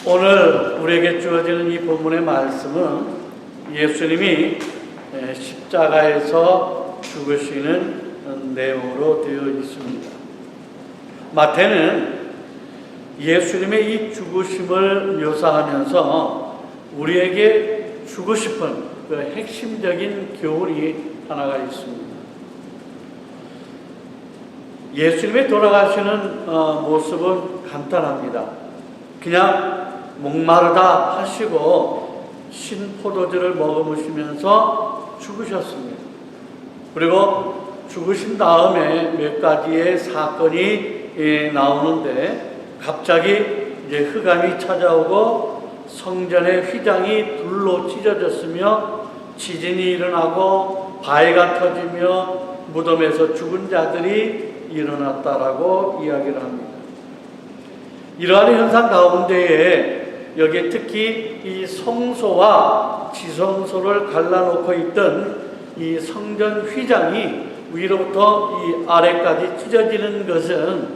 오늘 우리에게 주어지는 이 본문의 말씀은 예수님이 십자가에서 죽으시는 내용으로 되어 있습니다. 마태는 예수님의 이 죽으심을 묘사하면서 우리에게 주고 싶은 그 핵심적인 교훈이 하나가 있습니다. 예수님의 돌아가시는 모습은 간단합니다. 그냥 목마르다 하시고 신포도주를 머금으시면서 죽으셨습니다. 그리고 죽으신 다음에 몇 가지의 사건이 나오는데, 갑자기 이제 흑암이 찾아오고 성전의 휘장이 불로 찢어졌으며 지진이 일어나고 바위가 터지며 무덤에서 죽은 자들이 일어났다라고 이야기를 합니다. 이러한 현상 가운데에 여기에 특히 이 성소와 지성소를 갈라놓고 있던 이 성전 휘장이 위로부터 이 아래까지 찢어지는 것은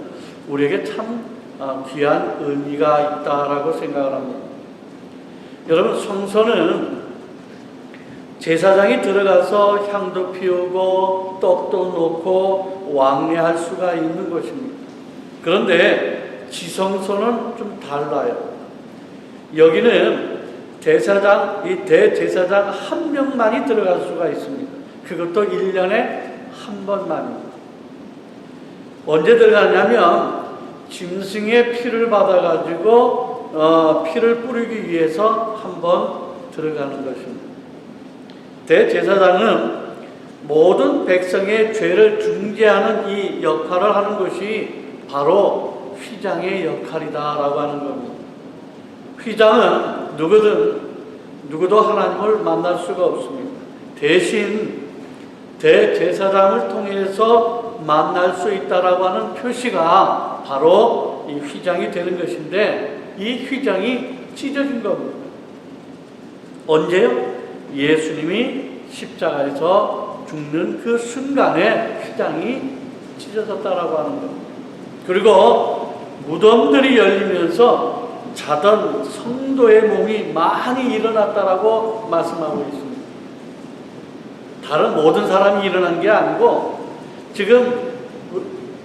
우리에게 참 귀한 의미가 있다라고 생각을 합니다. 여러분, 성소는 제사장이 들어가서 향도 피우고 떡도 놓고 왕래할 수가 있는 곳입니다. 그런데 지성소는 좀 달라요. 여기는 이 대제사장 한 명만이 들어갈 수가 있습니다. 그것도 1년에 한 번만입니다. 언제 들어가냐면 짐승의 피를 받아가지고 피를 뿌리기 위해서 한 번 들어가는 것입니다. 대제사장은 모든 백성의 죄를 중재하는 이 역할을 하는 것이 바로 휘장의 역할이다라고 하는 겁니다. 휘장은 누구도 하나님을 만날 수가 없습니다. 대신 대제사장을 통해서 만날 수 있다라고 하는 표시가 바로 이 휘장이 되는 것인데, 이 휘장이 찢어진 겁니다. 언제요? 예수님이 십자가에서 죽는 그 순간에 휘장이 찢어졌다라고 하는 겁니다. 그리고 무덤들이 열리면서 자던 성도의 몸이 많이 일어났다라고 말씀하고 있습니다. 다른 모든 사람이 일어난 게 아니고 지금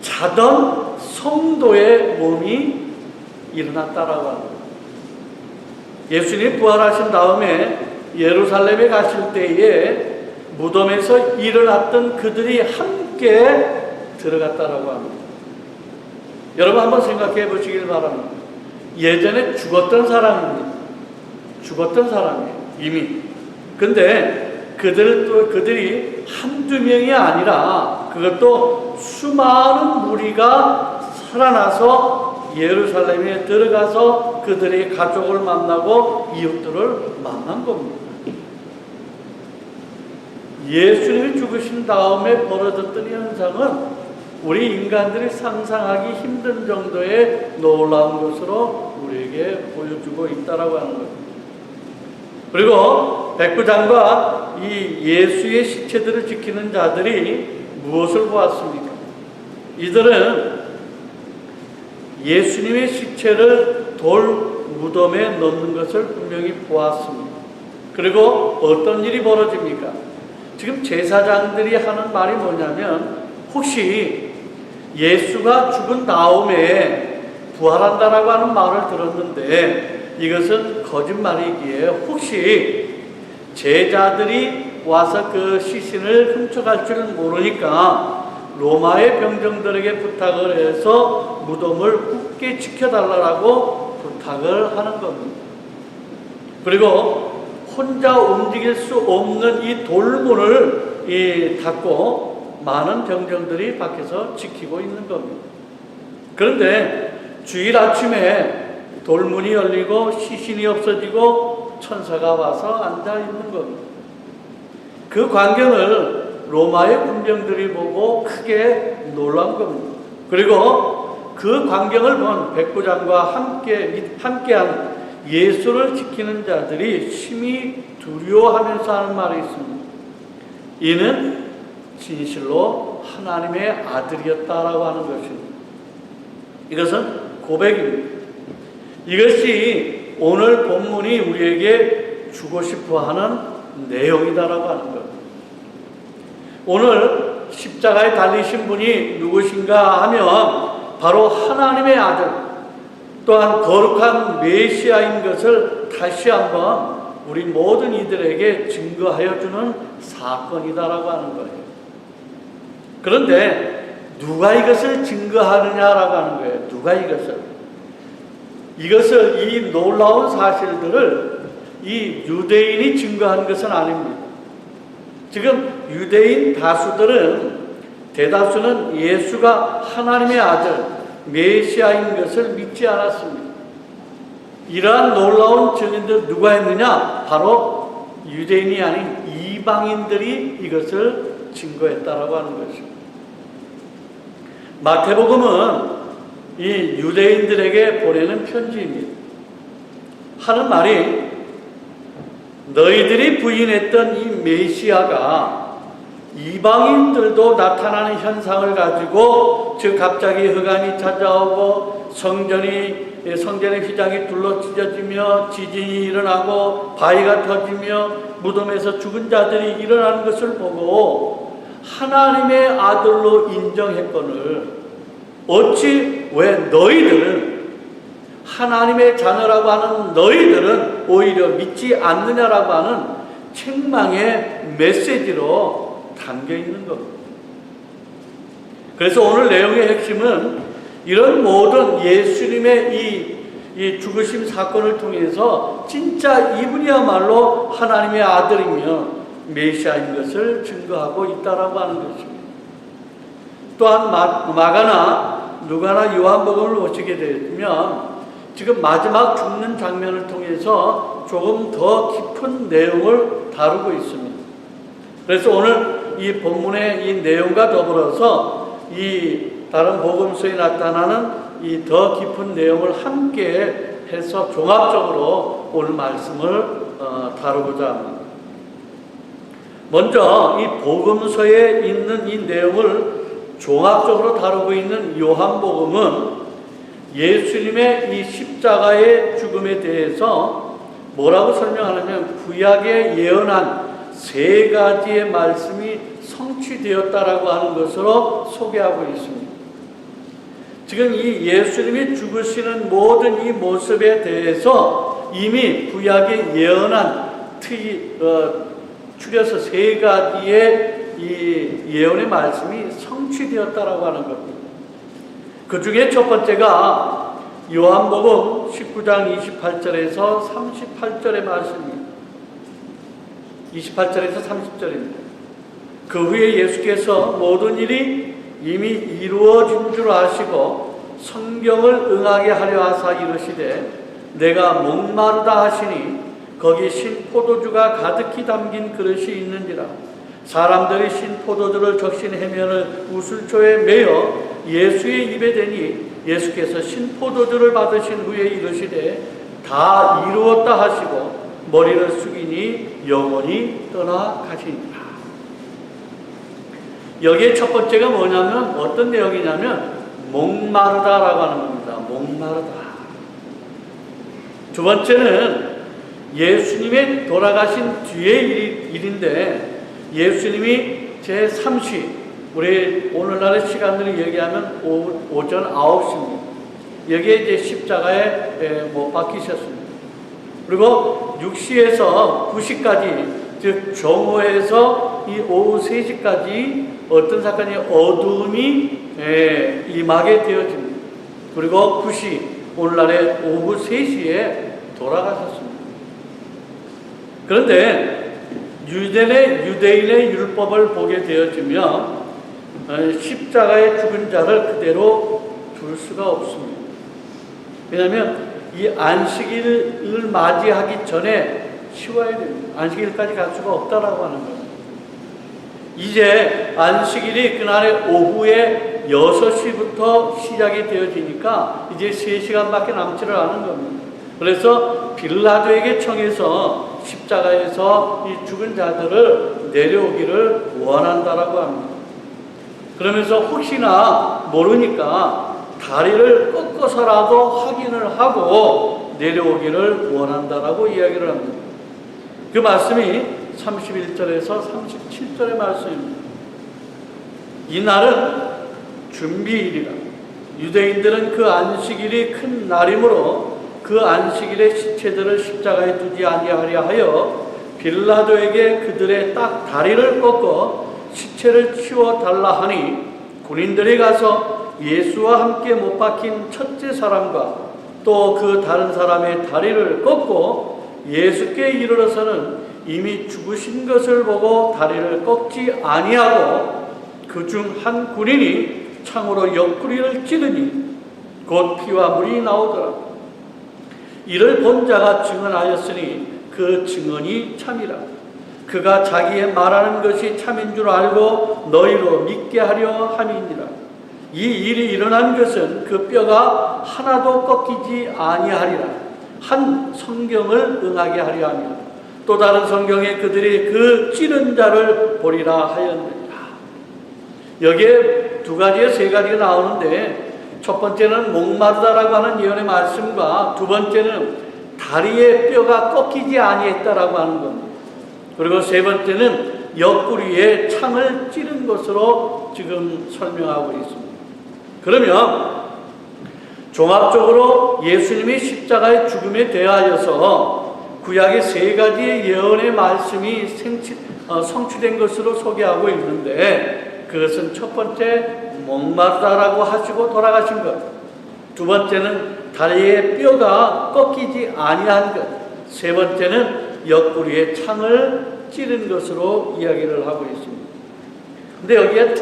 자던 성도의 몸이 일어났다라고 합니다. 예수님이 부활하신 다음에 예루살렘에 가실 때에 무덤에서 일어났던 그들이 함께 들어갔다라고 합니다. 여러분 한번 생각해 보시길 바랍니다. 예전에 죽었던 사람입니다. 죽었던 사람이에요, 이미. 근데 그들이 한두 명이 아니라 그것도 수많은 무리가 살아나서 예루살렘에 들어가서 그들의 가족을 만나고 이웃들을 만난 겁니다. 예수님이 죽으신 다음에 벌어졌던 현상은 우리 인간들이 상상하기 힘든 정도의 놀라운 것으로 우리에게 보여주고 있다라고 하는 겁니다. 그리고 백부장과 이 예수의 시체들을 지키는 자들이 무엇을 보았습니까? 이들은 예수님의 시체를 돌 무덤에 넣는 것을 분명히 보았습니다. 그리고 어떤 일이 벌어집니까? 지금 제사장들이 하는 말이 뭐냐면, 혹시 예수가 죽은 다음에 부활한다라고 하는 말을 들었는데 이것은 거짓말이기에 혹시 제자들이 와서 그 시신을 훔쳐갈 줄 모르니까 로마의 병정들에게 부탁을 해서 무덤을 굳게 지켜달라고 부탁을 하는 겁니다. 그리고 혼자 움직일 수 없는 이 돌문을 닫고 많은 병정들이 밖에서 지키고 있는 겁니다. 그런데 주일 아침에 돌문이 열리고 시신이 없어지고 천사가 와서 앉아 있는 겁니다. 그 광경을 로마의 군병들이 보고 크게 놀란 겁니다. 그리고 그 광경을 본 백부장과 함께한 예수를 지키는 자들이 심히 두려워하면서 하는 말이 있습니다. 이는 진실로 하나님의 아들이었다라고 하는 것입니다. 이것은 고백입니다. 이것이 오늘 본문이 우리에게 주고 싶어 하는 내용이다라고 하는 것. 오늘 십자가에 달리신 분이 누구신가 하면 바로 하나님의 아들, 또한 거룩한 메시아인 것을 다시 한번 우리 모든 이들에게 증거하여 주는 사건이다라고 하는 거예요. 그런데 누가 이것을 증거하느냐라고 하는 거예요. 누가 이것을 이 놀라운 사실들을 이 유대인이 증거한 것은 아닙니다. 지금 유대인 대다수는 예수가 하나님의 아들 메시아인 것을 믿지 않았습니다. 이러한 놀라운 증인들 누가 했느냐? 바로 유대인이 아닌 이방인들이 이것을 증거했다라고 하는 것입니다. 마태복음은 이 유대인들에게 보내는 편지입니다. 하는 말이 너희들이 부인했던 이 메시아가 이방인들도 나타나는 현상을 가지고, 즉 갑자기 흑암이 찾아오고 성전의 휘장이 둘러 찢어지며 지진이 일어나고 바위가 터지며 무덤에서 죽은 자들이 일어나는 것을 보고 하나님의 아들로 인정했거늘 어찌 왜 너희들은, 하나님의 자녀라고 하는 너희들은 오히려 믿지 않느냐라고 하는 책망의 메시지로 담겨 있는 겁니다. 그래서 오늘 내용의 핵심은 이런 모든 예수님의 이 죽으심 사건을 통해서 진짜 이분이야말로 하나님의 아들이며 메시아인 것을 증거하고 있다라고 하는 것입니다. 또한 마가나 누가나 요한복음을 보시게 되면 지금 마지막 죽는 장면을 통해서 조금 더 깊은 내용을 다루고 있습니다. 그래서 오늘 이 본문의 이 내용과 더불어서 이 다른 복음서에 나타나는 이 더 깊은 내용을 함께 해서 종합적으로 오늘 말씀을 다루고자 합니다. 먼저 이 복음서에 있는 이 내용을 종합적으로 다루고 있는 요한복음은 예수님의 이 십자가의 죽음에 대해서 뭐라고 설명하냐면 구약에 예언한 3가지의 말씀이 성취되었다라고 하는 것으로 소개하고 있습니다. 지금 이 예수님이 죽으시는 모든 이 모습에 대해서 이미 구약에 예언한 추려서 3가지의 이 예언의 말씀이 성취되었다라고 하는 겁니다. 그 중에 첫 번째가 요한복음 19장 28절에서 38절의 말씀입니다. 28절에서 30절입니다. 그 후에 예수께서 모든 일이 이미 이루어진 줄 아시고 성경을 응하게 하려 하사 이르시되 내가 목마르다 하시니 거기 신 포도주가 가득히 담긴 그릇이 있는지라. 사람들이 신 포도주를 적신 해면을 우슬초에 매어 예수의 입에 대니 예수께서 신 포도주를 받으신 후에 이르시되 다 이루었다 하시고 머리를 숙이니 영원히 떠나가시니라. 여기에 첫 번째가 뭐냐면 어떤 내용이냐면 목마르다라고 하는 겁니다. 목마르다. 두 번째는 예수님의 돌아가신 뒤의 일인데 예수님이 제3시, 우리 오늘날의 시간으로 얘기하면 오전 9시입니다. 여기에 이제 십자가에 못 박히셨습니다. 그리고 6시에서 9시까지, 즉 정오에서 이 오후 3시까지 어떤 사건이 어두움이 임하게 되어집니다. 그리고 9시, 오늘날의 오후 3시에 돌아가셨습니다. 그런데 유대인의 율법을 보게 되어지면 십자가에 죽은 자를 그대로 둘 수가 없습니다. 왜냐하면 이 안식일을 맞이하기 전에 쉬어야 됩니다. 안식일까지 갈 수가 없다라고 하는 거예요. 이제 안식일이 그날의 오후에 6시부터 시작이 되어지니까 이제 3시간밖에 남지를 않은 겁니다. 그래서 빌라도에게 청해서 십자가에서 이 죽은 자들을 내려오기를 원한다라고 합니다. 그러면서 혹시나 모르니까 다리를 꺾어서라도 확인을 하고 내려오기를 원한다라고 이야기를 합니다. 그 말씀이 31절에서 37절의 말씀입니다. 이 날은 준비일이라. 유대인들은 그 안식일이 큰 날이므로 그 안식일에 시체들을 십자가에 두지 아니하려 하여 빌라도에게 그들의 딱 다리를 꺾어 시체를 치워 달라 하니, 군인들이 가서 예수와 함께 못 박힌 첫째 사람과 또 그 다른 사람의 다리를 꺾고 예수께 이르러서는 이미 죽으신 것을 보고 다리를 꺾지 아니하고 그 중 한 군인이 창으로 옆구리를 찌르니 곧 피와 물이 나오더라. 이를 본 자가 증언하였으니 그 증언이 참이라. 그가 자기의 말하는 것이 참인 줄 알고 너희로 믿게 하려 함이니라. 이 일이 일어난 것은 그 뼈가 하나도 꺾이지 아니하리라. 한 성경을 응하게 하려 함이라. 또 다른 성경에 그들이 그 찌른 자를 보리라 하였느니라. 여기에 두 가지에 세 가지가 나오는데, 첫 번째는 목마르다라고 하는 예언의 말씀과 두 번째는 다리의 뼈가 꺾이지 아니했다라고 하는 겁니다. 그리고 세 번째는 옆구리에 창을 찌른 것으로 지금 설명하고 있습니다. 그러면 종합적으로 예수님이 십자가의 죽음에 대하여서 구약의 세 가지의 예언의 말씀이 성취된 것으로 소개하고 있는데, 그것은 첫 번째 목마르다라고 하시고 돌아가신 것, 두 번째는 다리의 뼈가 꺾이지 아니한 것, 세 번째는 옆구리에 창을 찌른 것으로 이야기를 하고 있습니다. 근데 여기에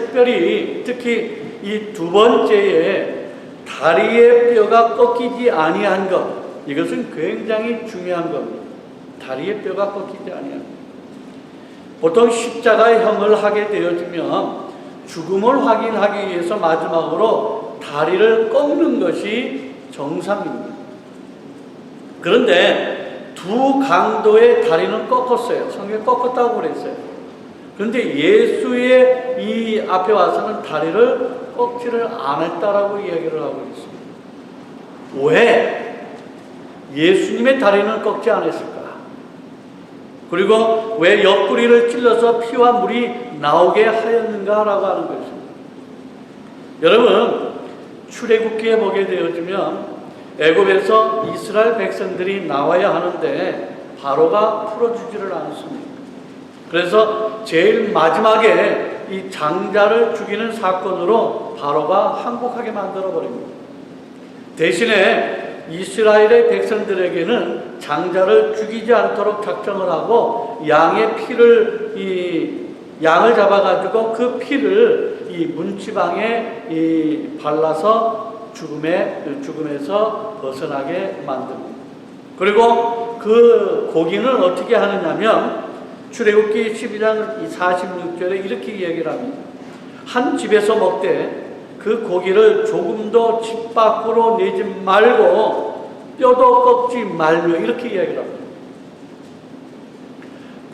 특히 이 두 번째에 다리의 뼈가 꺾이지 아니한 것, 이것은 굉장히 중요한 겁니다. 다리의 뼈가 꺾이지 아니한 것. 보통 십자가의 형을 하게 되어지면 죽음을 확인하기 위해서 마지막으로 다리를 꺾는 것이 정상입니다. 그런데 두 강도의 다리는 꺾었어요. 성경에 꺾었다고 그랬어요. 그런데 예수의 이 앞에 와서는 다리를 꺾지를 않았다라고 이야기를 하고 있습니다. 왜 예수님의 다리는 꺾지 않았을까? 그리고 왜 옆구리를 찔러서 피와 물이 나오게 하였는가라고 하는 것입니다. 여러분, 출애굽기에 보게 되어지면 애굽에서 이스라엘 백성들이 나와야 하는데 바로가 풀어주지를 않습니다. 그래서 제일 마지막에 이 장자를 죽이는 사건으로 바로가 항복하게 만들어버립니다. 대신에 이스라엘의 백성들에게는 장자를 죽이지 않도록 작정을 하고 양의 피를 양을 잡아가지고 그 피를 이 문지방에 발라서 죽음에서 벗어나게 만듭니다. 그리고 그 고기는 어떻게 하느냐면 출애굽기 12장 46절에 이렇게 얘기를 합니다. 한 집에서 먹되 그 고기를 조금도 집 밖으로 내지 말고 뼈도 꺾지 말며, 이렇게 이야기를 합니다.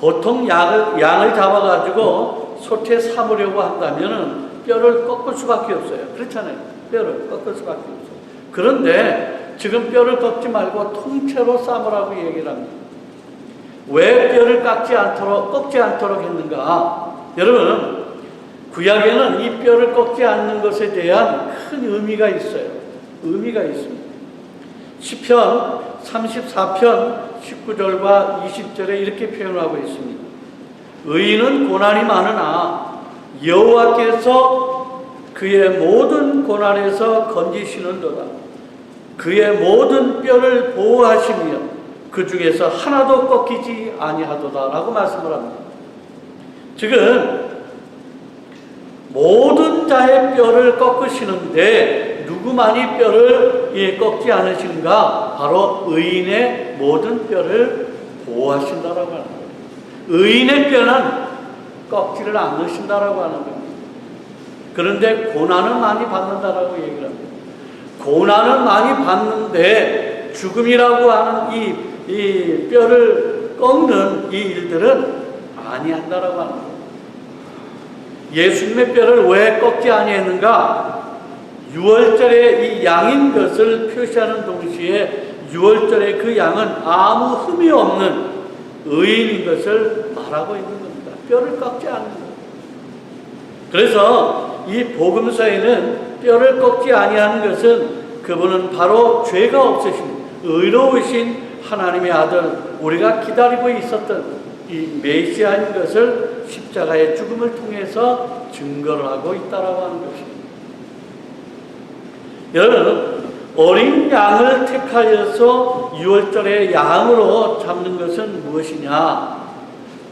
보통 양을 잡아가지고 솥에 삶으려고 한다면 뼈를 꺾을 수밖에 없어요. 그렇잖아요. 뼈를 꺾을 수밖에 없어요. 그런데 지금 뼈를 꺾지 말고 통째로 삶으라고 얘기를 합니다. 왜 뼈를 꺾지 않도록 했는가? 여러분, 구약에는 이 뼈를 꺾지 않는 것에 대한 큰 의미가 있어요. 의미가 있습니다. 시편 34편 19절과 20절에 이렇게 표현하고 있습니다. 의인은 고난이 많으나 여호와께서 그의 모든 고난에서 건지시는도다. 그의 모든 뼈를 보호하시며 그 중에서 하나도 꺾이지 아니하도다라고 말씀을 합니다. 지금 모든 자의 뼈를 꺾으시는데 누구만이 뼈를 꺾지 않으신가? 바로 의인의 모든 뼈를 보호하신다라고 하는 거예요. 의인의 뼈는 꺾지를 않으신다라고 하는 겁니다. 그런데 고난은 많이 받는다라고 얘기를 합니다. 고난은 많이 받는데 죽음이라고 하는 이 뼈를 꺾는 이 일들은 아니한다라고 하는 거예요. 예수님의 뼈를 왜 꺾지 아니했는가? 6월절에 이 양인 것을 표시하는 동시에 유월절에 그 양은 아무 흠이 없는 의인인 것을 말하고 있는 겁니다. 뼈를 꺾지 않는 것. 그래서 이 복음서에는 뼈를 꺾지 아니하는 것은 그분은 바로 죄가 없으신 의로우신 하나님의 아들, 우리가 기다리고 있었던 이 메시아인 것을 십자가의 죽음을 통해서 증거를 하고 있다라고 하는 것입니다. 여러분, 어린 양을 택하여서 유월절에 양으로 잡는 것은 무엇이냐?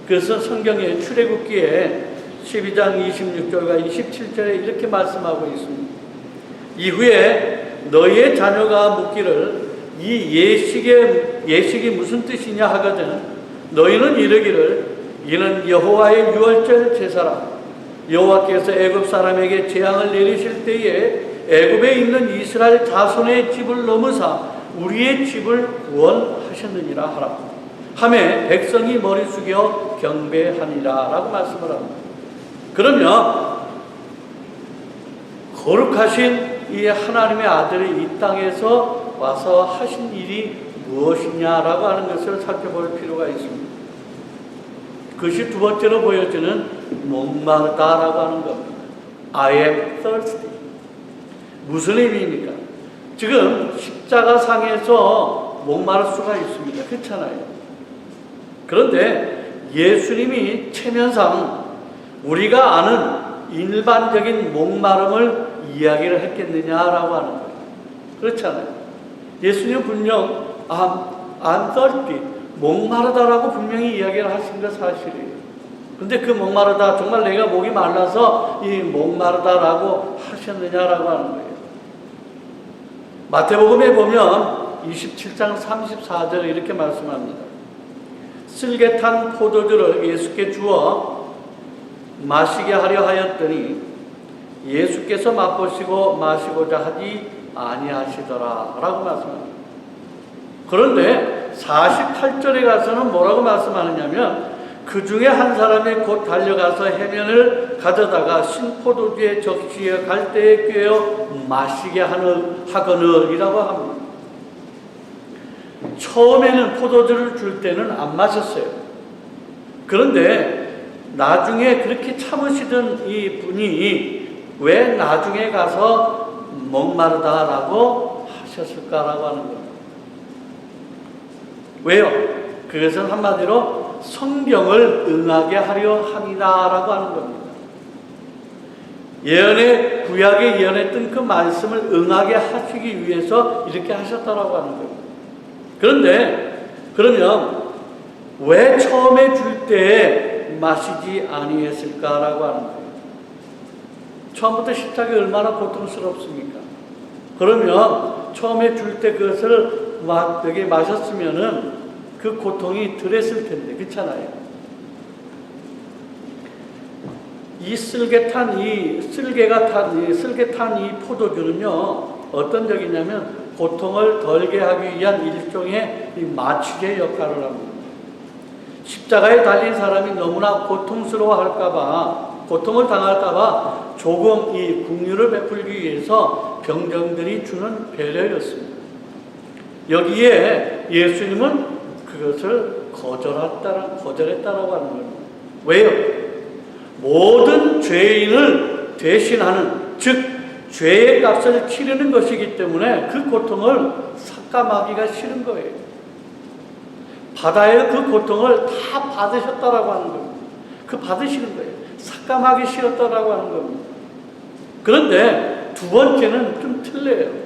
그래서 성경의 출애굽기에 12장 26절과 27절에 이렇게 말씀하고 있습니다. 이후에 너희의 자녀가 묻기를 이 예식이 무슨 뜻이냐 하거든 너희는 이르기를 이는 여호와의 유월절 제사라. 여호와께서 애굽 사람에게 재앙을 내리실 때에 애굽에 있는 이스라엘 자손의 집을 넘으사 우리의 집을 구원하셨느니라 하라. 하매 백성이 머리 숙여 경배하니라 라고 말씀을 합니다. 그러면 거룩하신 이 하나님의 아들이 이 땅에서 와서 하신 일이 무엇이냐라고 하는 것을 살펴볼 필요가 있습니다. 그것이 두 번째로 보여지는 목마르다라고 하는 겁니다. I am thirsty. 무슨 의미입니까? 지금 십자가 상에서 목마를 수가 있습니다. 그렇잖아요. 그런데 예수님이 체면상 우리가 아는 일반적인 목마름을 이야기를 했겠느냐라고 하는 거예요. 그렇잖아요. 예수님은 분명 I'm thirsty, 목마르다라고 분명히 이야기를 하신 것 사실이에요. 근데 그 목마르다, 정말 내가 목이 말라서 이 목마르다라고 하셨느냐라고 하는 거예요. 마태복음에 보면 27장 34절에 이렇게 말씀합니다. 쓸개 탄 포도주를 예수께 주어 마시게 하려 하였더니 예수께서 맛보시고 마시고자 하지 아니하시더라 라고 말씀합니다. 그런데 48절에 가서는 뭐라고 말씀하느냐면 그 중에 한 사람이 곧 달려가서 해면을 가져다가 신포도주의 적시에 갈대에 꿰어 마시게 하거늘이라고 합니다. 처음에는 포도주를 줄 때는 안 마셨어요. 그런데 나중에 그렇게 참으시던 이 분이 왜 나중에 가서 목마르다라고 하셨을까라고 하는 겁니다. 왜요? 그것은 한마디로 성경을 응하게 하려 함이다라고 하는 겁니다. 구약에 예언했던 그 말씀을 응하게 하시기 위해서 이렇게 하셨다라고 하는 겁니다. 그런데 그러면 왜 처음에 줄 때 마시지 아니했을까라고 하는 거예요. 처음부터 십자가 얼마나 고통스럽습니까? 그러면 처음에 줄 때 그것을 여기 마셨으면은 그 고통이 덜했을 텐데, 그렇잖아요. 쓸개 탄 이 포도주는요, 어떤 적이냐면 고통을 덜게 하기 위한 일종의 이 마취제 역할을 합니다. 십자가에 달린 사람이 너무나 고통을 당할까봐 조금 이 국류를 베풀기 위해서 병정들이 주는 배려였습니다. 여기에 예수님은 그것을 거절했다라고 하는 겁니다. 왜요? 모든 죄인을 대신하는, 즉 죄의 값을 치르는 것이기 때문에 그 고통을 삭감하기가 싫은 거예요. 받아야 그 고통을 다 받으셨다라고 하는 겁니다. 그 받으시는 거예요. 삭감하기 싫었다라고 하는 겁니다. 그런데 두 번째는 좀 틀려요.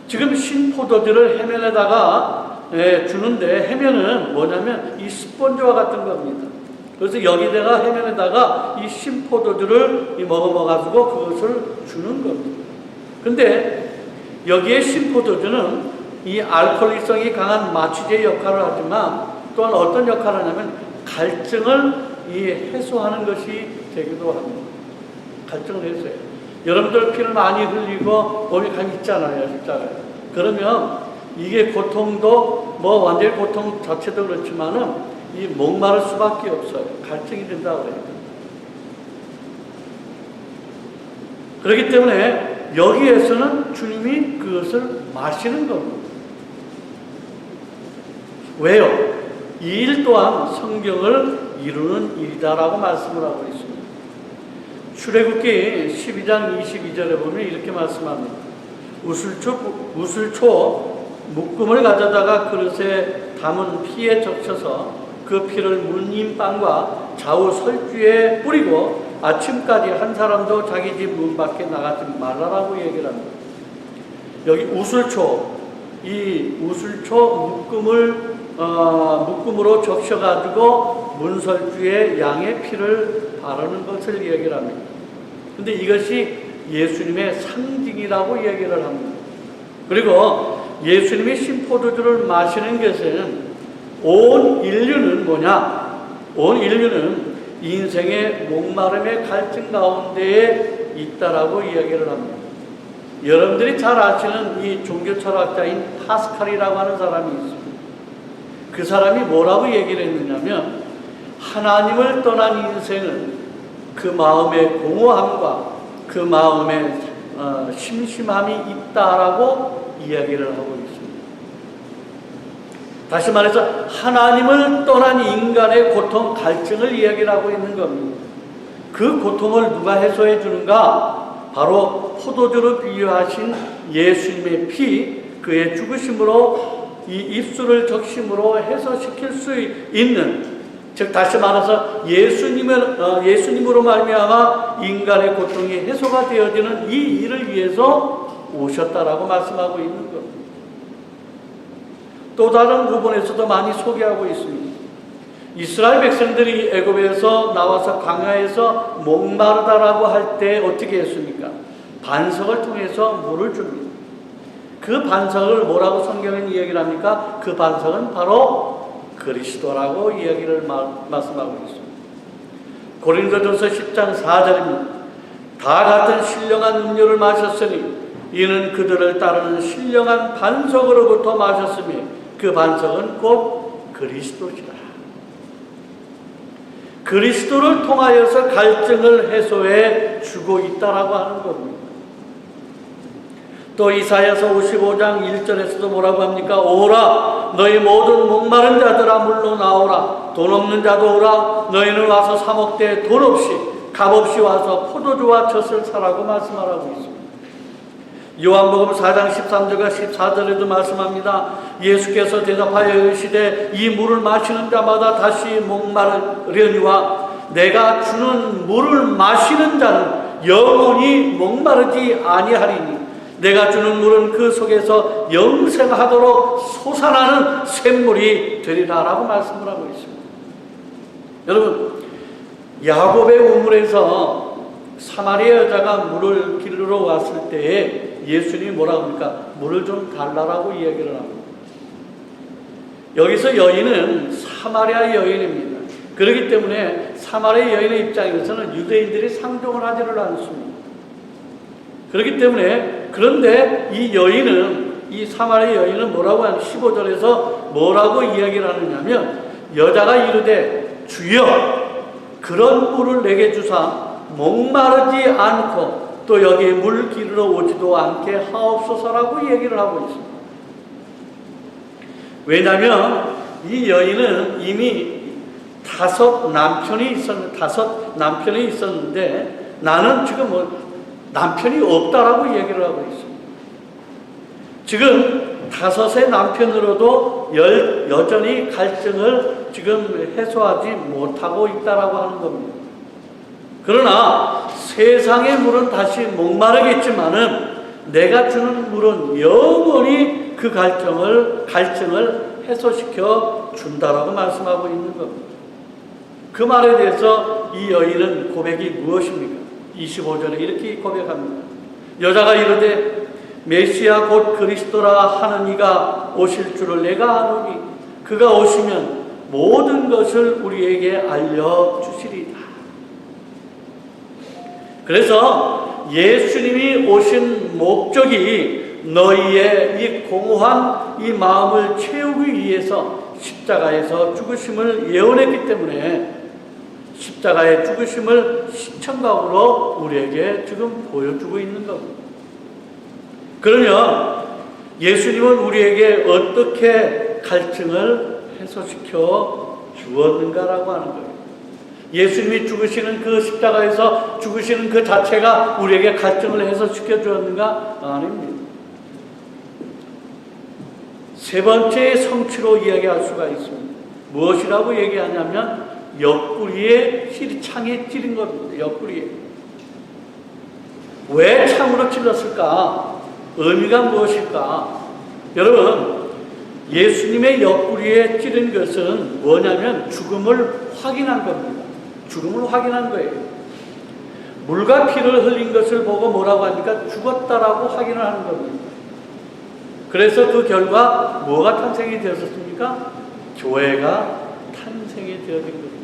지금 신포도주를 해면에다가 주는데, 해면은 뭐냐면 이 스펀지와 같은 겁니다. 그래서 여기다가 해면에다가 이 신포도주를 먹어가지고 그것을 주는 겁니다. 근데 여기에 신포도주는 이 알코올성이 강한 마취제 역할을 하지만 또한 어떤 역할을 하냐면 갈증을 해소하는 것이 되기도 합니다. 갈증을 해소해요. 여러분들 피를 많이 흘리고 몸이 감 있잖아요, 진짜요. 그러면 이게 고통도 완전히 고통 자체도 그렇지만은 이 목마를 수밖에 없어요. 갈증이 된다고 그래요. 그렇기 때문에 여기에서는 주님이 그것을 마시는 겁니다. 왜요? 이 일 또한 성경을 이루는 일이다라고 말씀을 하고 있습니다. 출애굽기 12장 22절에 보면 이렇게 말씀합니다. 우슬초 묶음을 가져다가 그릇에 담은 피에 적셔서 그 피를 문인방과 좌우 설주에 뿌리고 아침까지 한 사람도 자기 집 문 밖에 나가지 말라라고 얘기를 합니다. 여기 이 우슬초 묶음으로 적셔가지고 문설주에 양의 피를 바르는 것을 얘기를 합니다. 근데 이것이 예수님의 상징이라고 얘기를 합니다. 그리고 예수님이 신포도주를 마시는 것은 온 인류는 뭐냐? 온 인류는 인생의 목마름의 갈증 가운데에 있다라고 이야기를 합니다. 여러분들이 잘 아시는 이 종교 철학자인 파스칼이라고 하는 사람이 있습니다. 그 사람이 뭐라고 얘기를 했느냐면, 하나님을 떠난 인생은 그 마음의 공허함과 그 마음의 심심함이 있다라고 이야기를 하고 있습니다. 다시 말해서 하나님을 떠난 인간의 고통, 갈증을 이야기를 하고 있는 겁니다. 그 고통을 누가 해소해 주는가? 바로 포도주로 비유하신 예수님의 피, 그의 죽으심으로 이 입술을 적심으로 해소시킬 수 있는, 즉 다시 말해서 예수님으로 말미암아 인간의 고통이 해소가 되어지는 이 일을 위해서 오셨다라고 말씀하고 있는 겁니다. 또 다른 부분에서도 많이 소개하고 있습니다. 이스라엘 백성들이 애굽에서 나와서 광야에서 목마르다라고 할 때 어떻게 했습니까? 반석을 통해서 물을 줍니다. 그 반석을 뭐라고 성경은 이야기를 합니까? 그 반석은 바로 그리스도라고 이야기를 말씀하고 있습니다. 고린도전서 10장 4절입니다. 다 같은 신령한 음료를 마셨으니 이는 그들을 따르는 신령한 반석으로부터 마셨으며 그 반석은 곧 그리스도시라. 그리스도를 통하여서 갈증을 해소해 주고 있다라고 하는 겁니다. 또 이사야서 55장 1절에서도 뭐라고 합니까? 오라 너희 모든 목마른 자들아 물로 나오라. 돈 없는 자도 오라. 너희는 와서 사 먹되 돈 없이 값없이 와서 포도주와 젖을 사라고 말씀하라고 있습니다. 요한복음 4장 13절과 14절에도 말씀합니다. 예수께서 대답하여 이르시되 이 물을 마시는 자마다 다시 목마르려니와 내가 주는 물을 마시는 자는 영원히 목마르지 아니하리니 내가 주는 물은 그 속에서 영생하도록 솟아나는 샘물이 되리라라고 말씀을 하고 있습니다. 여러분, 야곱의 우물에서 사마리아 여자가 물을 기르러 왔을 때에 예수님이 뭐라고 합니까? 물을 좀 달라라고 이야기를 합니다. 여기서 여인은 사마리아 여인입니다. 그렇기 때문에 사마리아 여인의 입장에서는 유대인들이 상종을 하지를 않습니다. 그렇기 때문에, 그런데 이 사마리아 여인은 뭐라고 하는 15절에서 뭐라고 이야기를 하느냐면, 여자가 이르되 주여 그런 물을 내게 주사 목마르지 않고 또 여기에 물 기르러 오지도 않게 하옵소서라고 얘기를 하고 있습니다. 왜냐하면 이 여인은 이미 5 남편이 있었는데 나는 지금 남편이 없다라고 얘기를 하고 있습니다. 지금 5의 남편으로도 여전히 갈증을 지금 해소하지 못하고 있다라고 하는 겁니다. 그러나 세상의 물은 다시 목마르겠지만은 내가 주는 물은 영원히 그 갈증을 해소시켜 준다라고 말씀하고 있는 겁니다. 그 말에 대해서 이 여인은 고백이 무엇입니까? 25절에 이렇게 고백합니다. 여자가 이르되 메시아 곧 그리스도라 하는 이가 오실 줄을 내가 아노니 그가 오시면 모든 것을 우리에게 알려주시리다. 그래서 예수님이 오신 목적이 너희의 이 공허한 이 마음을 채우기 위해서 십자가에서 죽으심을 예언했기 때문에 십자가의 죽으심을 시청각으로 우리에게 지금 보여주고 있는 겁니다. 그러면 예수님은 우리에게 어떻게 갈증을 해소시켜 주었는가라고 하는 거예요. 예수님이 죽으시는 그 십자가에서 죽으시는 그 자체가 우리에게 갈증을 해소시켜 주었는가? 아닙니다. 세 번째 성취로 이야기할 수가 있습니다. 무엇이라고 얘기하냐면 옆구리에 창에 찌른 겁니다. 옆구리에. 왜 창으로 찔렀을까? 의미가 무엇일까? 여러분, 예수님의 옆구리에 찌른 것은 뭐냐면 죽음을 확인한 겁니다. 죽음을 확인한 거예요. 물과 피를 흘린 것을 보고 뭐라고 합니까? 죽었다라고 확인을 하는 겁니다. 그래서 그 결과 뭐가 탄생이 되었습니까? 교회가 탄생이 되어진 겁니다.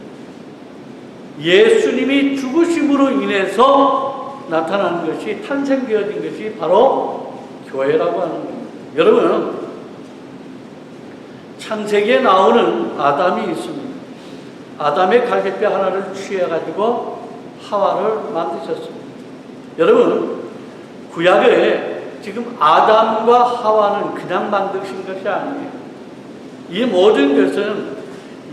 예수님이 죽으심으로 인해서 나타나는 것이, 탄생되어진 것이 바로 교회라고 하는 겁니다. 여러분, 창세기에 나오는 아담이 있습니다. 아담의 갈비뼈 하나를 취해가지고 하와를 만드셨습니다. 여러분, 구약에 지금 아담과 하와는 그냥 만드신 것이 아니에요. 이 모든 것은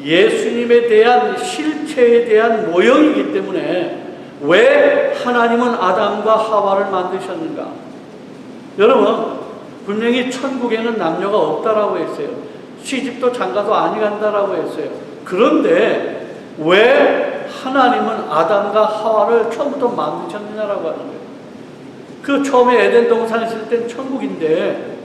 예수님에 대한 실체에 대한 모형이기 때문에 왜 하나님은 아담과 하와를 만드셨는가? 여러분, 분명히 천국에는 남녀가 없다라고 했어요. 시집도 장가도 아니 간다라고 했어요. 그런데 왜 하나님은 아담과 하와를 처음부터 만드셨느냐라고 하는 거예요. 그 처음에 에덴 동산에 있을 땐 천국인데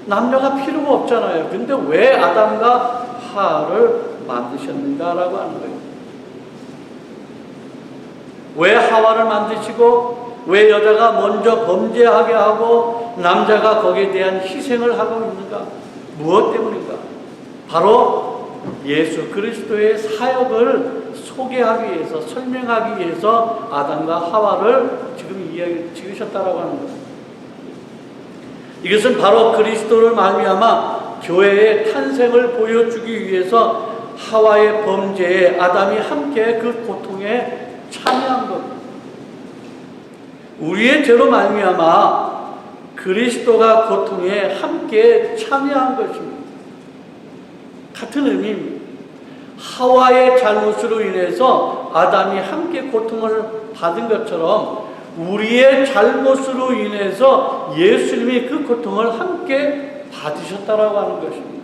남녀가 필요가 없잖아요. 근데 왜 아담과 하와를 만드셨는가라고 하는 거예요. 왜 하와를 만드시고 왜 여자가 먼저 범죄하게 하고 남자가 거기에 대한 희생을 하고 있는가? 무엇 때문인가? 바로 예수 그리스도의 사역을 소개하기 위해서, 설명하기 위해서 아담과 하와를 지금 이야기 지으셨다라고 하는 거예요. 이것은 바로 그리스도를 말미암아 교회의 탄생을 보여주기 위해서 하와의 범죄에 아담이 함께 그 고통에 참여한 겁니다. 우리의 죄로 말미암아 그리스도가 고통에 함께 참여한 것입니다. 같은 의미입니다. 하와의 잘못으로 인해서 아담이 함께 고통을 받은 것처럼 우리의 잘못으로 인해서 예수님이 그 고통을 함께 받으셨다라고 하는 것입니다.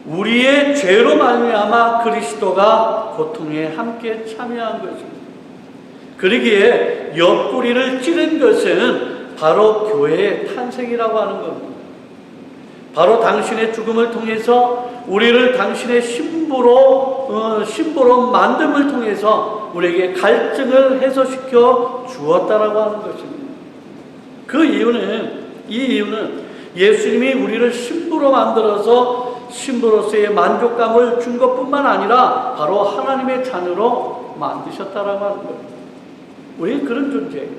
우리의 죄로 말미암아 그리스도가 고통에 함께 참여한 것입니다. 그러기에 옆구리를 찌른 것은 바로 교회의 탄생이라고 하는 겁니다. 바로 당신의 죽음을 통해서 우리를 당신의 신부로 만듦을 통해서 우리에게 갈증을 해소시켜 주었다라고 하는 것입니다. 이 이유는 예수님이 우리를 신부로 만들어서 신부로서의 만족감을 준 것뿐만 아니라 바로 하나님의 자녀로 만드셨다라고 하는 겁니다. 우리는 그런 존재예요.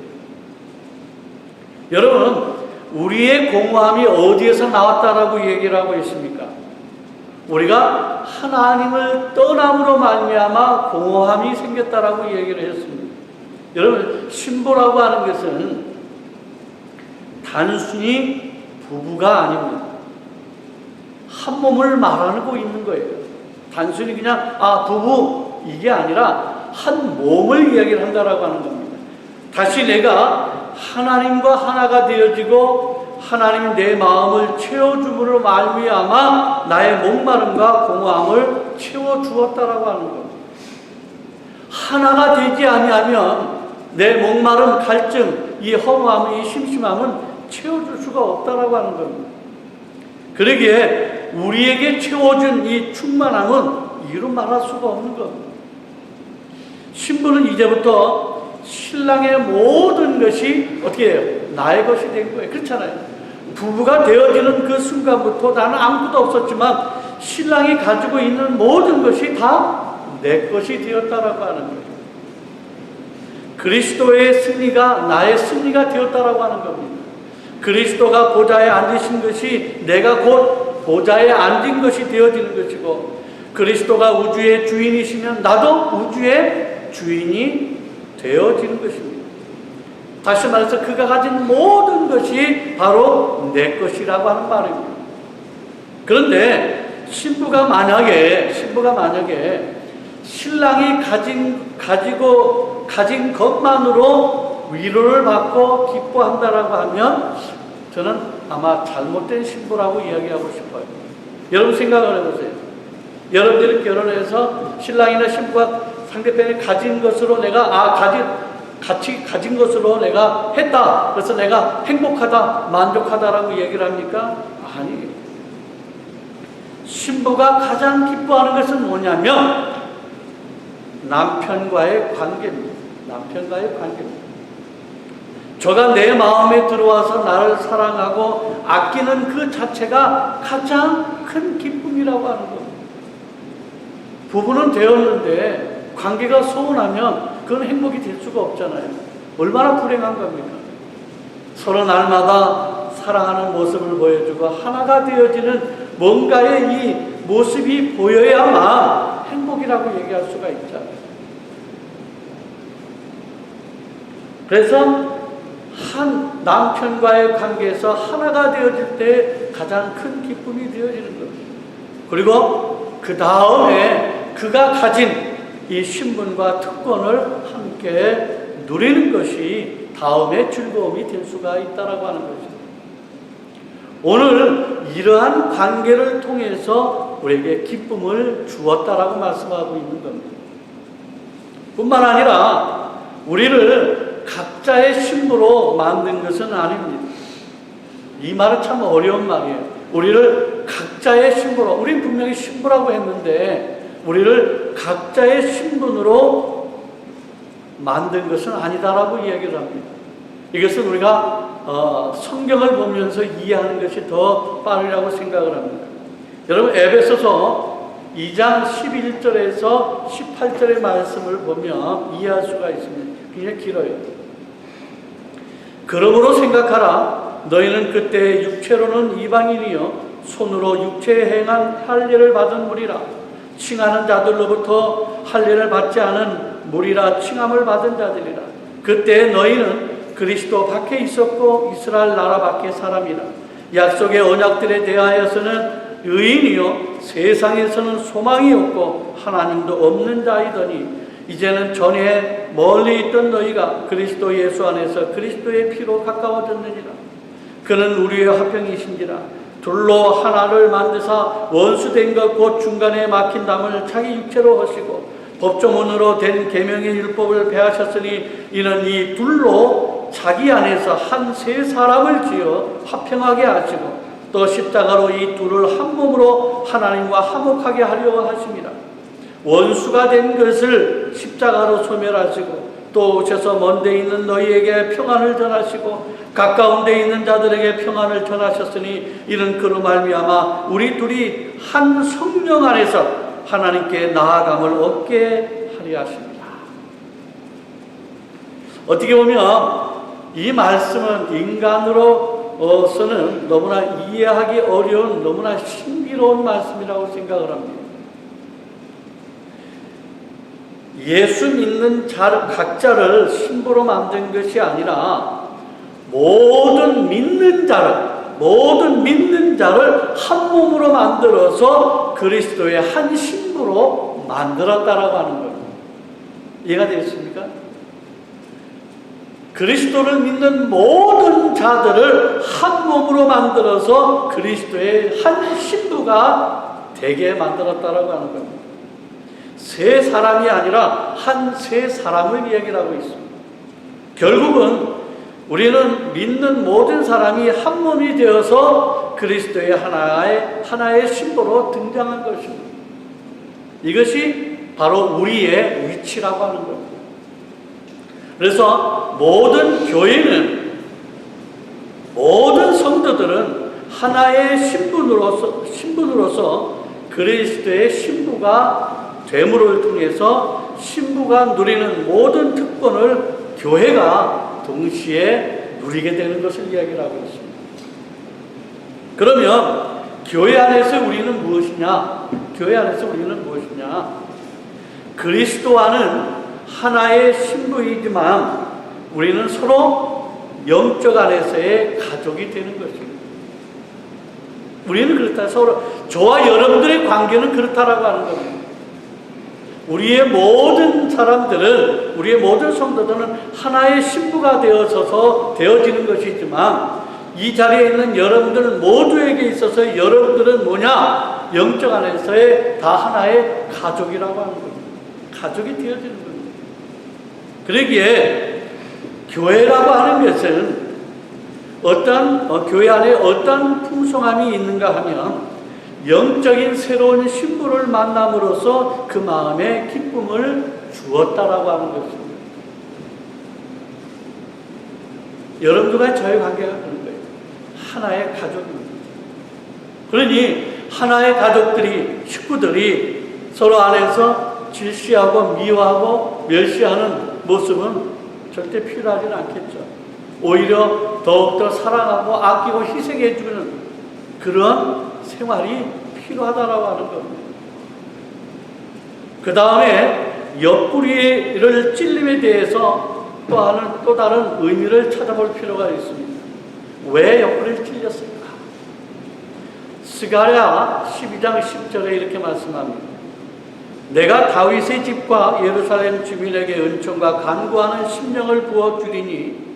여러분, 우리의 공허함이 어디에서 나왔다라고 얘기를 하고 있습니까? 우리가 하나님을 떠남으로 말미암아 공허함이 생겼다라고 얘기를 했습니다. 여러분, 신부라고 하는 것은 단순히 부부가 아닙니다. 한 몸을 말하고 있는 거예요. 단순히 그냥 부부 이게 아니라 한 몸을 이야기를 한다라고 하는 겁니다. 다시 내가 하나님과 하나가 되어지고 하나님이 내 마음을 채워줌으로 말미암아 나의 목마름과 공허함을 채워주었다라고 하는 겁니다. 하나가 되지 아니하면 내 목마름, 갈증, 이 허무함, 이 심심함은 채워줄 수가 없다라고 하는 겁니다. 그러기에 우리에게 채워준 이 충만함은 이루 말할 수가 없는 겁니다. 신부는 이제부터 신랑의 모든 것이 어떻게 해요? 나의 것이 된 거예요. 그렇잖아요. 부부가 되어지는 그 순간부터 나는 아무것도 없었지만 신랑이 가지고 있는 모든 것이 다 내 것이 되었다라고 하는 거예요. 그리스도의 승리가 나의 승리가 되었다라고 하는 겁니다. 그리스도가 보좌에 앉으신 것이 내가 곧 보좌에 앉은 것이 되어지는 것이고, 그리스도가 우주의 주인이시면 나도 우주의 주인이 되어지는 것입니다. 다시 말해서 그가 가진 모든 것이 바로 내 것이라고 하는 말입니다. 그런데 신부가 만약에 신랑이 가진 것만으로 위로를 받고 기뻐한다라고 하면 저는 아마 잘못된 신부라고 이야기하고 싶어요. 여러분 생각을 해보세요. 여러분들이 결혼해서 신랑이나 신부가 상대편이 가진 것으로 같이 가진 것으로 내가 했다. 그래서 내가 행복하다, 만족하다라고 얘기를 합니까? 아니. 신부가 가장 기뻐하는 것은 뭐냐면 남편과의 관계입니다. 저가 내 마음에 들어와서 나를 사랑하고 아끼는 그 자체가 가장 큰 기쁨이라고 하는 겁니다. 부부는 되었는데 관계가 소원하면 그건 행복이 될 수가 없잖아요. 얼마나 불행한 겁니까? 서로 날마다 사랑하는 모습을 보여주고 하나가 되어지는 뭔가의 이 모습이 보여야만 행복이라고 얘기할 수가 있잖아요. 그래서 한 남편과의 관계에서 하나가 되어질 때 가장 큰 기쁨이 되어지는 겁니다. 그리고 그 다음에 그가 가진 이 신분과 특권을 함께 누리는 것이 다음의 즐거움이 될 수가 있다라고 하는 거죠. 오늘 이러한 관계를 통해서 우리에게 기쁨을 주었다라고 말씀하고 있는 겁니다. 뿐만 아니라 우리를 각자의 신부로 만든 것은 아닙니다. 이 말은 참 어려운 말이에요. 우리를 각자의 신부로, 우리는 분명히 신부라고 했는데 우리를 각자의 신분으로 만든 것은 아니다라고 이야기를 합니다. 이것은 우리가 성경을 보면서 이해하는 것이 더 빠르라고 생각을 합니다. 여러분 에베소서 2장 11절에서 18절의 말씀을 보면 이해할 수가 있습니다. 굉장히 길어요. 그러므로 생각하라. 너희는 그때 육체로는 이방인이요 손으로 육체에 행한 할례를 받은 무리라. 칭하는 자들로부터 할례를 받지 않은 무리라 칭함을 받은 자들이라. 그때 너희는 그리스도 밖에 있었고 이스라엘 나라 밖의 사람이라. 약속의 언약들에 대하여서는 의인이요 세상에서는 소망이 없고 하나님도 없는 자이더니 이제는 전에 멀리 있던 너희가 그리스도 예수 안에서 그리스도의 피로 가까워졌느니라. 그는 우리의 화평이신지라. 둘로 하나를 만드사 원수된 것 곧 중간에 막힌 담을 자기 육체로 하시고 법조문으로 된 계명의 율법을 배하셨으니 이는 이 둘로 자기 안에서 한 세 사람을 지어 화평하게 하시고 또 십자가로 이 둘을 한 몸으로 하나님과 화목하게 하려 하심이라. 원수가 된 것을 십자가로 소멸하시고 또 오셔서 먼데 있는 너희에게 평안을 전하시고 가까운 데 있는 자들에게 평안을 전하셨으니 이는 그로 말미암아 우리 둘이 한 성령 안에서 하나님께 나아감을 얻게 하려 하십니다. 어떻게 보면 이 말씀은 인간으로서는 너무나 이해하기 어려운 너무나 신비로운 말씀이라고 생각을 합니다. 예수 믿는 각자를 신부로 만든 것이 아니라 모든 믿는 자를 한 몸으로 만들어서 그리스도의 한 신부로 만들었다라고 하는 거예요. 이해가 되겠습니까? 그리스도를 믿는 모든 자들을 한 몸으로 만들어서 그리스도의 한 신부가 되게 만들었다라고 하는 겁니다. 세 사람이 아니라 한 세 사람을 이야기하고 있습니다. 결국은 우리는 믿는 모든 사람이 한 몸이 되어서 그리스도의 하나의 신부로 등장한 것입니다. 이것이 바로 우리의 위치라고 하는 겁니다. 그래서 모든 교회는, 모든 성도들은 하나의 신분으로서 그리스도의 신부가 되므로를 통해서 신부가 누리는 모든 특권을 교회가 동시에 누리게 되는 것을 이야기를 하고 있습니다. 그러면 교회 안에서 우리는 무엇이냐? 그리스도와는 하나의 신부이지만 우리는 서로 영적 안에서의 가족이 되는 것입니다. 우리는 그렇다. 서로 저와 여러분들의 관계는 그렇다라고 하는 겁니다. 우리의 모든 사람들은, 우리의 모든 성도들은 하나의 신부가 되어서서 되어지는 것이지만, 이 자리에 있는 여러분들 모두에게 있어서 여러분들은 뭐냐? 영적 안에서의 다 하나의 가족이라고 하는 겁니다. 가족이 되어지는 겁니다. 그러기에 교회라고 하는 것은 교회 안에 어떤 풍성함이 있는가 하면, 영적인 새로운 신부를 만남으로써 그 마음에 기쁨을 주었다라고 하는 것입니다. 여러분들과 저의 관계가 그런 거예요. 하나의 가족입니다. 그러니 하나의 가족들이, 식구들이 서로 안에서 질시하고 미워하고 멸시하는 모습은 절대 필요하지는 않겠죠. 오히려 더욱더 사랑하고 아끼고 희생해주는 그런 생활이 필요하다라고 하는 겁니다. 그 다음에 옆구리를 찔림에 대해서 또 다른 의미를 찾아볼 필요가 있습니다. 왜 옆구리를 찔렸을까? 스가랴 12장 10절에 이렇게 말씀합니다. 내가 다윗의 집과 예루살렘 주민에게 은총과 간구하는 심령을 부어주리니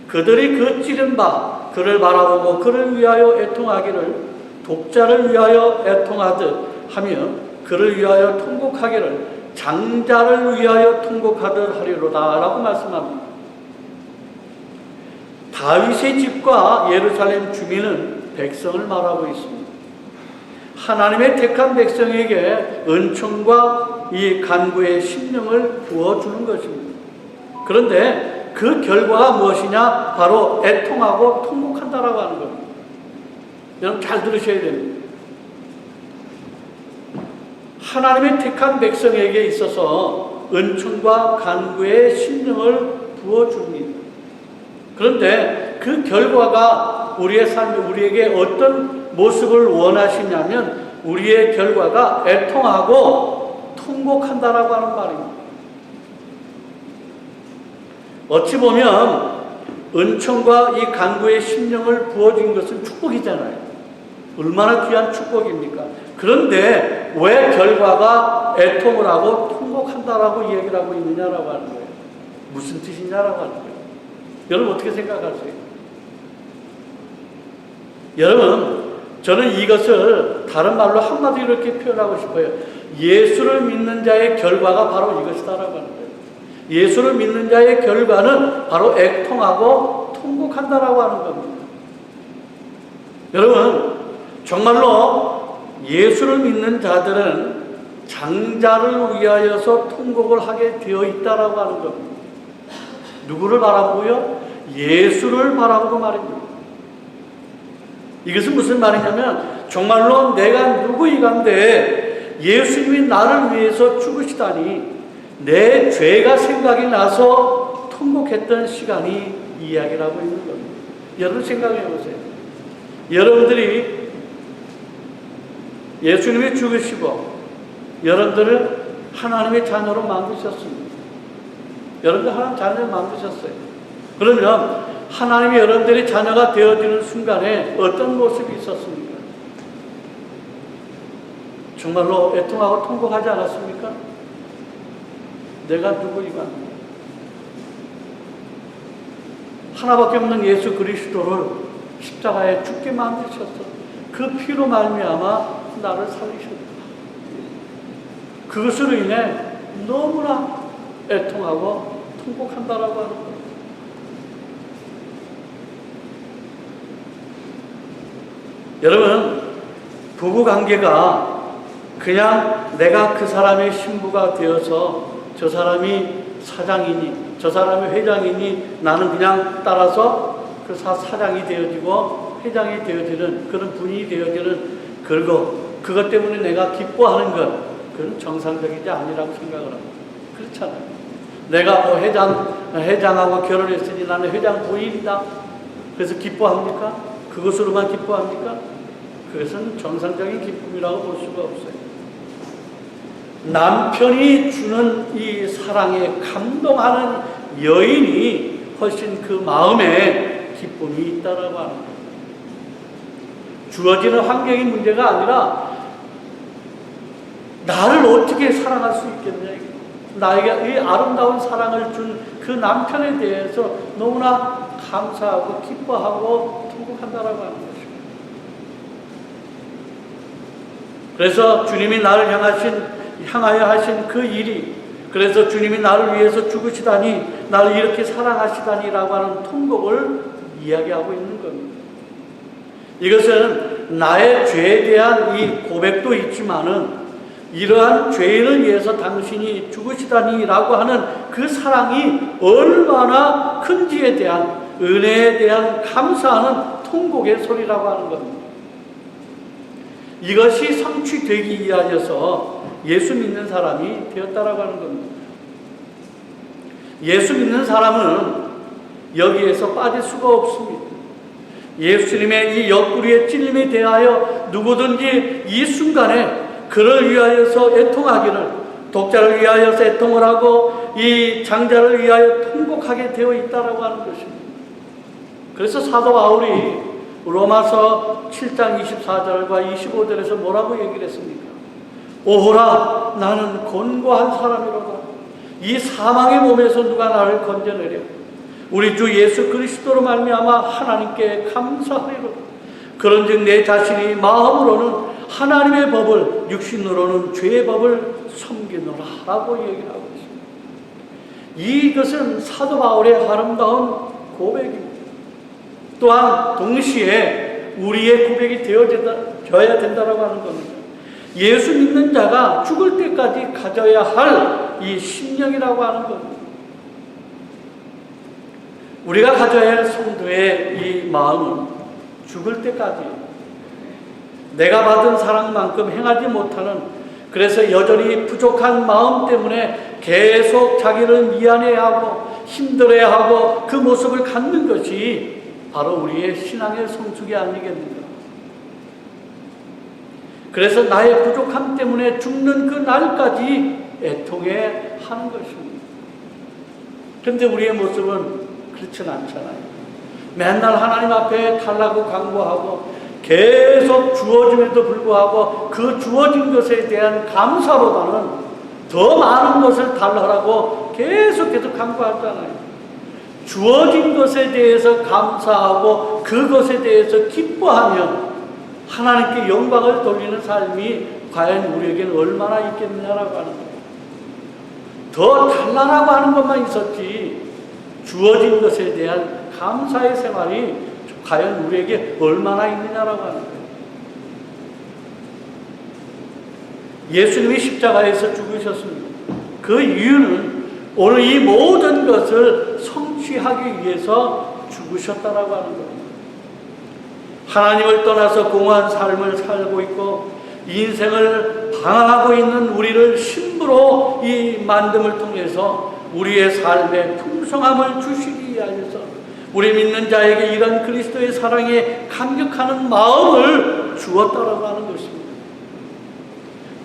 그들이 그 찌른 바 그를 바라보고 그를 위하여 애통하기를, 독자를 위하여 애통하듯 하며 그를 위하여 통곡하기를, 장자를 위하여 통곡하듯 하리로다 라고 말씀합니다. 다윗의 집과 예루살렘 주민은 백성을 말하고 있습니다. 하나님의 택한 백성에게 은총과 이 간구의 심령을 부어주는 것입니다. 그런데 그 결과가 무엇이냐? 바로 애통하고 통곡한다라고 하는 겁니다. 여러분 잘 들으셔야 됩니다. 하나님의 택한 백성에게 있어서 은총과 간구의 심령을 부어줍니다. 그런데 그 결과가 우리의 삶에 우리에게 어떤 모습을 원하시냐면, 우리의 결과가 애통하고 통곡한다라고 하는 말입니다. 어찌 보면 은총과 이 간구의 심령을 부어준 것은 축복이잖아요. 얼마나 귀한 축복입니까? 그런데 왜 결과가 애통을 하고 통곡한다라고 이야기를 하고 있느냐라고 하는 거예요. 무슨 뜻이냐라고 하는 거예요. 여러분 어떻게 생각하세요? 여러분, 저는 이것을 다른 말로 한마디로 이렇게 표현하고 싶어요. 예수를 믿는 자의 결과가 바로 이것이다라고 하는 거예요. 예수를 믿는 자의 결과는 바로 애통하고 통곡한다라고 하는 겁니다. 여러분, 정말로 예수를 믿는 자들은 장자를 위하여서 통곡을 하게 되어 있다라고 하는 겁니다. 누구를 바라보고요? 예수를 바라보고 말입니다. 이것은 무슨 말이냐면, 정말로 내가 누구이간데 예수님이 나를 위해서 죽으시다니 내 죄가 생각이 나서 통곡했던 시간이 이야기를 하고 있는 겁니다. 여러분 생각해 보세요. 여러분들이 예수님이 죽으시고 여러분들을 하나님의 자녀로 만드셨습니다. 여러분들 하나님 자녀로 만드셨어요. 그러면 하나님이 여러분들이 자녀가 되어지는 순간에 어떤 모습이 있었습니까? 정말로 애통하고 통곡하지 않았습니까? 내가 누구이가? 하나밖에 없는 예수 그리스도를 십자가에 죽게 만드셨어. 그 피로 말미암아 나를 살리셨다. 그것으로 인해 너무나 애통하고 통곡한다라고 하는 거예요. 여러분, 부부관계가 그냥 내가 그 사람의 신부가 되어서 저 사람이 사장이니 저 사람이 회장이니 나는 그냥 따라서 그 사장이 되어지고 회장이 되어지는 그런 분이 되어지는 그것 때문에 내가 기뻐하는 것, 그건 정상적이지 아니라고 생각을 합니다. 그렇잖아요. 내가 뭐 회장하고 결혼했으니 나는 회장 부인이다. 그래서 기뻐합니까? 그것으로만 기뻐합니까? 그것은 정상적인 기쁨이라고 볼 수가 없어요. 남편이 주는 이 사랑에 감동하는 여인이 훨씬 그 마음에 기쁨이 있다라고 하는 거예요. 주어지는 환경이 문제가 아니라 나를 어떻게 사랑할 수 있겠냐. 나에게 이 아름다운 사랑을 준 그 남편에 대해서 너무나 감사하고 기뻐하고 통곡한다라고 하는 것입니다. 그래서 주님이 나를 향하여 하신 그 일이, 그래서 주님이 나를 위해서 죽으시다니, 나를 이렇게 사랑하시다니라고 하는 통곡을 이야기하고 있는 겁니다. 이것은 나의 죄에 대한 이 고백도 있지만은 이러한 죄인을 위해서 당신이 죽으시다니라고 하는 그 사랑이 얼마나 큰지에 대한, 은혜에 대한 감사하는 통곡의 소리라고 하는 겁니다. 이것이 성취되기 위하여서 예수 믿는 사람이 되었다라고 하는 겁니다. 예수 믿는 사람은 여기에서 빠질 수가 없습니다. 예수님의 이 옆구리의 찔림에 대하여 누구든지 이 순간에 그를 위하여서 애통하기를, 독자를 위하여서 애통을 하고 이 장자를 위하여 통곡하게 되어 있다라고 하는 것입니다. 그래서 사도 바울이 로마서 7장 24절과 25절에서 뭐라고 얘기를 했습니까? 오호라 나는 곤고한 사람이로다. 이 사망의 몸에서 누가 나를 건져내려. 우리 주 예수 그리스도로 말미암아 하나님께 감사하리로다. 그런즉 내 자신이 마음으로는 하나님의 법을, 육신으로는 죄의 법을 섬기노라 라고 얘기를 하고 있습니다. 이것은 사도 바울의 아름다운 고백입니다. 또한 동시에 우리의 고백이 되어져야 된다고 하는 겁니다. 예수 믿는 자가 죽을 때까지 가져야 할 이 심령이라고 하는 겁니다. 우리가 가져야 할 성도의 이 마음은 죽을 때까지 내가 받은 사랑만큼 행하지 못하는, 그래서 여전히 부족한 마음 때문에 계속 자기를 미안해하고 힘들어하고 그 모습을 갖는 것이 바로 우리의 신앙의 성숙이 아니겠는가. 그래서 나의 부족함 때문에 죽는 그 날까지 애통해 하는 것입니다. 그런데 우리의 모습은 그렇진 않잖아요. 맨날 하나님 앞에 달라고 간구하고 계속 주어짐에도 불구하고 그 주어진 것에 대한 감사보다는 더 많은 것을 달라고 계속해서 간구하잖아요. 주어진 것에 대해서 감사하고 그것에 대해서 기뻐하며 하나님께 영광을 돌리는 삶이 과연 우리에게는 얼마나 있겠느냐라고 하는 거예요. 더 달라고 하는 것만 있었지 주어진 것에 대한 감사의 생활이 과연 우리에게 얼마나 있느냐라고 하는 거예요. 예수님이 십자가에서 죽으셨습니다. 그 이유는 오늘 이 모든 것을 성취하기 위해서 죽으셨다라고 하는 겁니다. 하나님을 떠나서 공허한 삶을 살고 있고 인생을 방황하고 있는 우리를 신부로 이 만듦을 통해서 우리의 삶에 풍성함을 주시기 위하여서 우리 믿는 자에게 이런 그리스도의 사랑에 감격하는 마음을 주었다라고 하는 것입니다.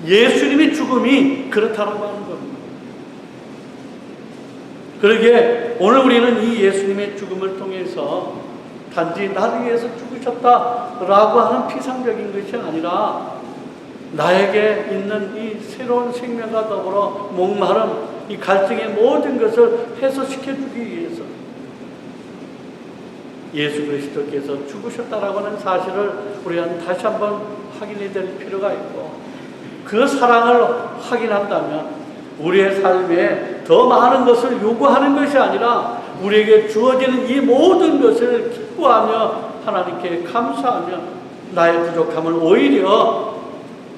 예수님의 죽음이 그렇다라고 하는 겁니다. 그러기에 오늘 우리는 이 예수님의 죽음을 통해서 단지 나를 위해서 죽으셨다라고 하는 피상적인 것이 아니라 나에게 있는 이 새로운 생명과 더불어 목마름, 이 갈증의 모든 것을 해소시켜주기 위해서 예수 그리스도께서 죽으셨다라고 하는 사실을 우리는 다시 한번 확인해야 될 필요가 있고, 그 사랑을 확인한다면 우리의 삶에 더 많은 것을 요구하는 것이 아니라 우리에게 주어지는 이 모든 것을 기뻐하며 하나님께 감사하며 나의 부족함을 오히려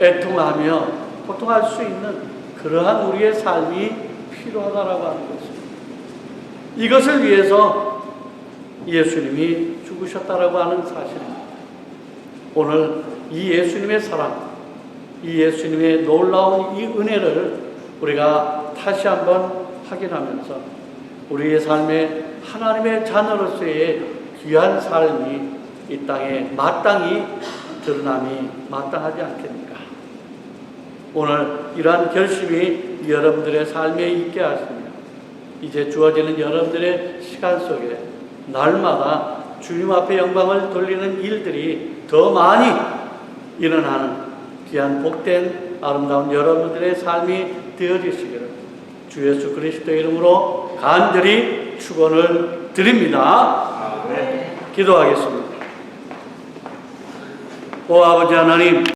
애통하며 고통할 수 있는 그러한 우리의 삶이 필요하다라고 하는 것입니다. 이것을 위해서 예수님이 죽으셨다라고 하는 사실입니다. 오늘 이 예수님의 사랑, 이 예수님의 놀라운 이 은혜를 우리가 다시 한번 확인하면서 우리의 삶에 하나님의 자녀로서의 귀한 삶이 이 땅에 마땅히 드러남이 마땅하지 않겠습니까? 오늘 이러한 결심이 여러분들의 삶에 있게 하시며 이제 주어지는 여러분들의 시간 속에 날마다 주님 앞에 영광을 돌리는 일들이 더 많이 일어나는 귀한 복된 아름다운 여러분들의 삶이 되어지시기를 주 예수 그리스도의 이름으로 간절히 축원을 드립니다. 기도하겠습니다. 오 아버지 하나님,